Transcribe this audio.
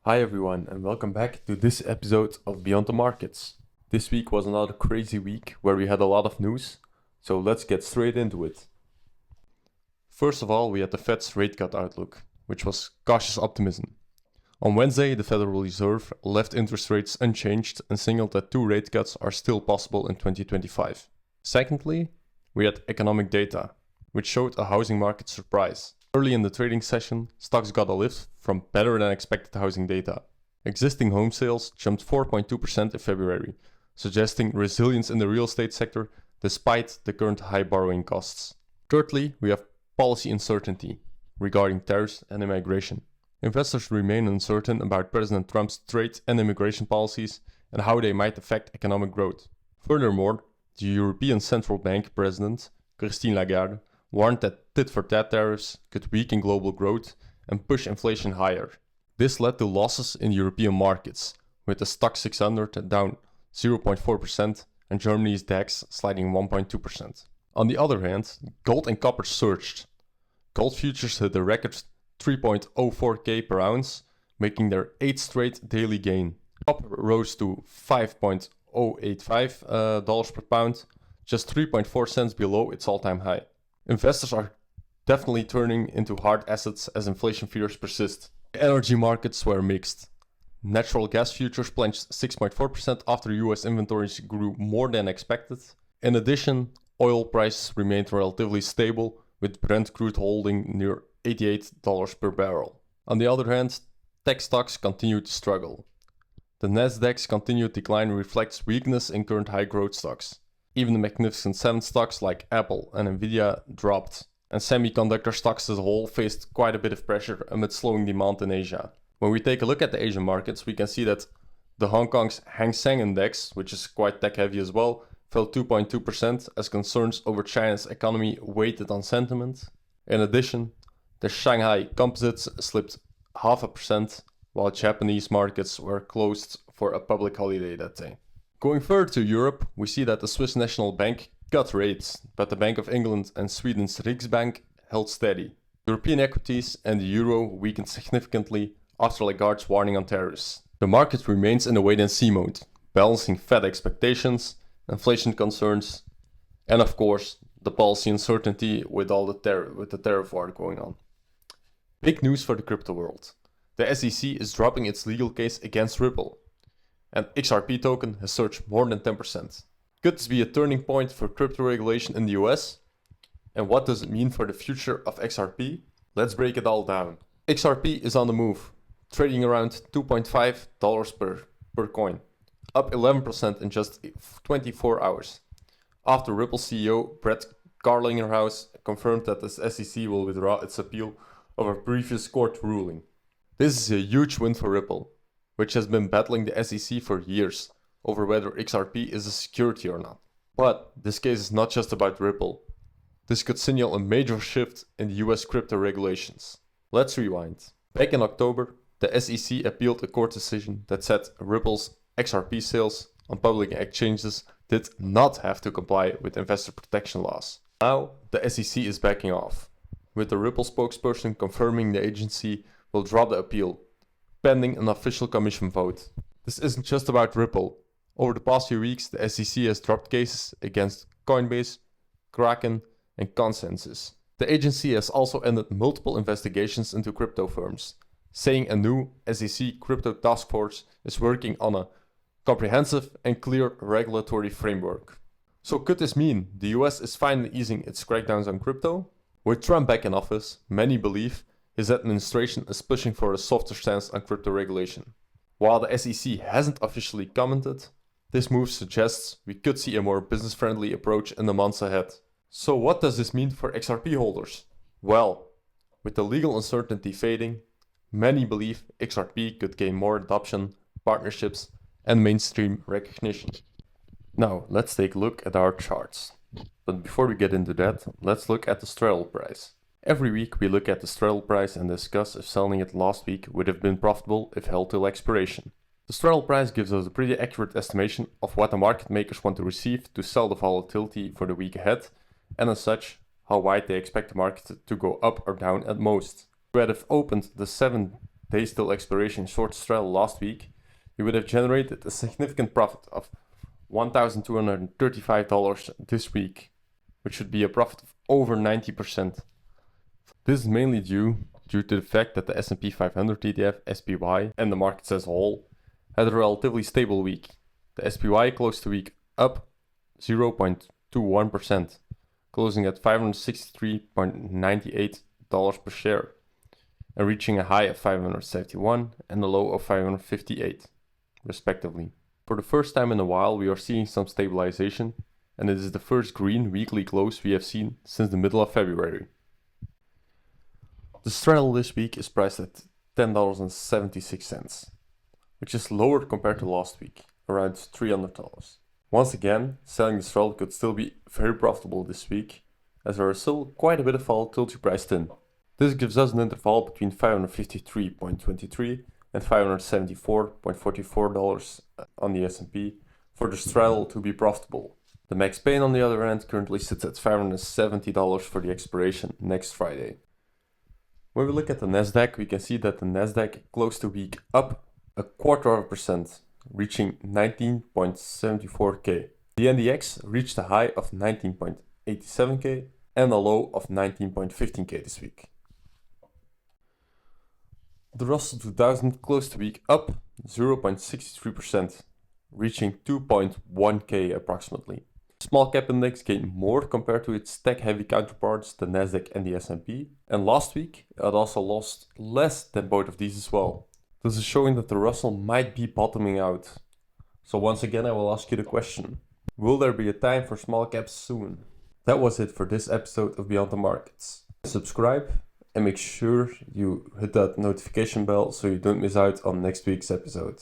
Hi everyone and welcome back to this episode of Beyond the Markets. This week was another crazy week where we had a lot of news, so let's get straight into it. First of all, we had the Fed's rate cut outlook, which was cautious optimism. On Wednesday, the Federal Reserve left interest rates unchanged and signaled that 2 rate cuts are still possible in 2025. Secondly, we had economic data, which showed a housing market surprise. Early in the trading session, stocks got a lift from better than expected housing data. Existing home sales jumped 4.2% in February, suggesting resilience in the real estate sector despite the current high borrowing costs. Thirdly, we have policy uncertainty regarding tariffs and immigration. Investors remain uncertain about President Trump's trade and immigration policies and how they might affect economic growth. Furthermore, the European Central Bank President, Christine Lagarde, warned that tit-for-tat tariffs could weaken global growth and push inflation higher. This led to losses in European markets, with the Stoxx 600 down 0.4% and Germany's DAX sliding 1.2%. On the other hand, gold and copper surged. Gold futures hit a record 3.04k per ounce, making their 8th straight daily gain. Copper rose to $5.085 per pound, just 3.4 cents below its all-time high. Investors are definitely turning into hard assets as inflation fears persist. Energy markets were mixed. Natural gas futures plunged 6.4% after US inventories grew more than expected. In addition, oil prices remained relatively stable, with Brent crude holding near $88 per barrel. On the other hand, tech stocks continued to struggle. The Nasdaq's continued decline reflects weakness in current high-growth stocks. Even the Magnificent 7 stocks like Apple and Nvidia dropped, and semiconductor stocks as a whole faced quite a bit of pressure amid slowing demand in Asia. When we take a look at the Asian markets, we can see that the Hong Kong's Hang Seng Index, which is quite tech-heavy as well, fell 2.2% as concerns over China's economy weighed on sentiment. In addition, the Shanghai Composites slipped 0.5%, while Japanese markets were closed for a public holiday that day. Going further to Europe, we see that the Swiss National Bank cut rates, but the Bank of England and Sweden's Riksbank held steady. European equities and the euro weakened significantly after Lagarde's warning on tariffs. The market remains in a wait-and-see mode, balancing Fed expectations, inflation concerns, and of course, the policy uncertainty with the tariff war going on. Big news for the crypto world. The SEC is dropping its legal case against Ripple, and XRP token has surged more than 10%. Could this be a turning point for crypto regulation in the US? And what does it mean for the future of XRP? Let's break it all down. XRP is on the move, trading around $2.5 per coin, up 11% in just 24 hours, after Ripple CEO Brett Garlinghouse confirmed that the SEC will withdraw its appeal of a previous court ruling. This is a huge win for Ripple, which has been battling the SEC for years over whether XRP is a security or not. But this case is not just about Ripple. This could signal a major shift in the US crypto regulations. Let's rewind. Back in October, the SEC appealed a court decision that said Ripple's XRP sales on public exchanges did not have to comply with investor protection laws. Now, the SEC is backing off, with the Ripple spokesperson confirming the agency will drop the appeal, pending an official commission vote. This isn't just about Ripple. Over the past few weeks, the SEC has dropped cases against Coinbase, Kraken, and Consensus. The agency has also ended multiple investigations into crypto firms, saying a new SEC crypto task force is working on a comprehensive and clear regulatory framework. So could this mean the US is finally easing its crackdowns on crypto? With Trump back in office, many believe his administration is pushing for a softer stance on crypto regulation. While the SEC hasn't officially commented, this move suggests we could see a more business-friendly approach in the months ahead. So what does this mean for XRP holders? Well, with the legal uncertainty fading, many believe XRP could gain more adoption, partnerships, and mainstream recognition. Now, let's take a look at our charts. But before we get into that, let's look at the Straddle price. Every week we look at the Straddle price and discuss if selling it last week would have been profitable if held till expiration. The Straddle price gives us a pretty accurate estimation of what the market makers want to receive to sell the volatility for the week ahead, and as such, how wide they expect the market to go up or down at most. We have opened the 7 days till expiration short straddle last week, you would have generated a significant profit of $1,235 this week, which should be a profit of over 90%. This is mainly due to the fact that the S&P 500 ETF, SPY, and the markets as a whole had a relatively stable week. The SPY closed the week up 0.21%, closing at $563.98 per share, and reaching a high of 571 and a low of 558, respectively. For the first time in a while, we are seeing some stabilization, and it is the first green weekly close we have seen since the middle of February. The straddle this week is priced at $10.76, which is lower compared to last week, around $300. Once again, selling the straddle could still be very profitable this week, as there is still quite a bit of volatility priced in. This gives us an interval between $553.23 and $574.44 on the S&P for the straddle to be profitable. The max pain on the other end currently sits at $570 for the expiration next Friday. When we look at the Nasdaq, we can see that the Nasdaq closed the week up 0.25%, reaching 19.74k. The NDX reached a high of 19.87k and a low of 19.15k this week. The Russell 2000 closed the week up 0.63%, reaching 2.1k approximately. Small cap index gained more compared to its tech-heavy counterparts, the Nasdaq and the S&P, and last week it also lost less than both of these as well. This is showing that the Russell might be bottoming out. So once again I will ask you the question, will there be a time for small caps soon? That was it for this episode of Beyond the Markets. Subscribe and make sure you hit that notification bell so you don't miss out on next week's episode.